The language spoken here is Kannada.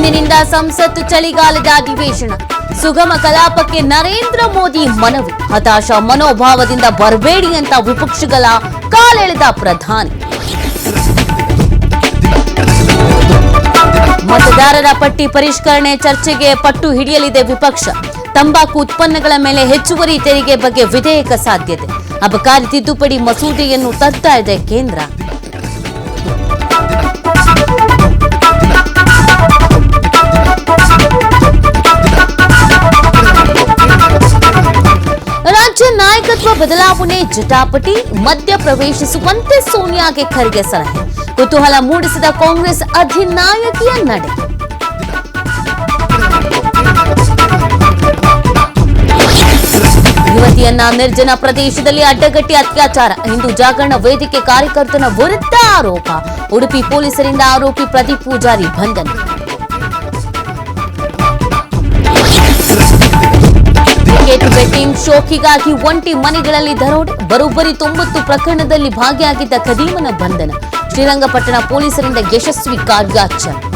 ಇಂದಿನಿಂದ ಸಂಸತ್ ಚಳಿಗಾಲದ ಅಧಿವೇಶನ. ಸುಗಮ ಕಲಾಪಕ್ಕೆ ನರೇಂದ್ರ ಮೋದಿ ಮನವಿ. ಹತಾಶ ಮನೋಭಾವದಿಂದ ಬರಬೇಡಿ ಅಂತ ವಿಪಕ್ಷಗಳ ಕಾಲೆಳೆದ ಪ್ರಧಾನಿ. ಮತದಾರರ ಪಟ್ಟಿ ಪರಿಷ್ಕರಣೆ ಚರ್ಚೆಗೆ ಪಟ್ಟು ಹಿಡಿಯಲಿದೆ ವಿಪಕ್ಷ. ತಂಬಾಕು ಉತ್ಪನ್ನಗಳ ಮೇಲೆ ಹೆಚ್ಚುವರಿ ತೆರಿಗೆ ಬಗ್ಗೆ ವಿಧೇಯಕ ಸಾಧ್ಯತೆ. ಅಬಕಾರಿ ತಿದ್ದುಪಡಿ ಮಸೂದೆಯನ್ನು ತರ್ತಾ ಇದೆ ಕೇಂದ್ರ. ರಾಜ್ಯ ನಾಯಕತ್ವ ಬದಲಾವಣೆ ಜಟಾಪಟಿ. ಮಧ್ಯ ಪ್ರವೇಶಿಸುವಂತೆ ಸೋನಿಯಾಗೆ ಖರ್ಗೆ ಸಲಹೆ. ಕುತೂಹಲ ಮೂಡಿಸಿದ ಕಾಂಗ್ರೆಸ್ ಅಧಿನಾಯಕಿಯ ನಡೆ. ಯುವತಿಯನ್ನ ನಿರ್ಜನ ಪ್ರದೇಶದಲ್ಲಿ ಅಡ್ಡಗಟ್ಟಿ ಅತ್ಯಾಚಾರ. ಹಿಂದೂ ಜಾಗರಣ ವೇದಿಕೆ ಕಾರ್ಯಕರ್ತನ ವಿರುದ್ಧ ಆರೋಪ. ಉಡುಪಿ ಪೊಲೀಸರಿಂದ ಆರೋಪಿ ಪ್ರದೀಪ್ ಪೂಜಾರಿ ಬಂಧನ. ಕ್ರಿಕೆಟ್ ಬೆಟ್ಟಿಂಗ್ ಶೋಕಿಗಾಗಿ ಒಂಟಿ ಮನೆಗಳಲ್ಲಿ ದರೋಡೆ. ಬರೋಬ್ಬರಿ 90 ಪ್ರಕರಣದಲ್ಲಿ ಭಾಗಿಯಾಗಿದ್ದ ಖದೀಮನ ಬಂಧನ. ಶ್ರೀರಂಗಪಟ್ಟಣ ಪೊಲೀಸರಿಂದ ಯಶಸ್ವಿ ಕಾರ್ಯಾಚರಣೆ.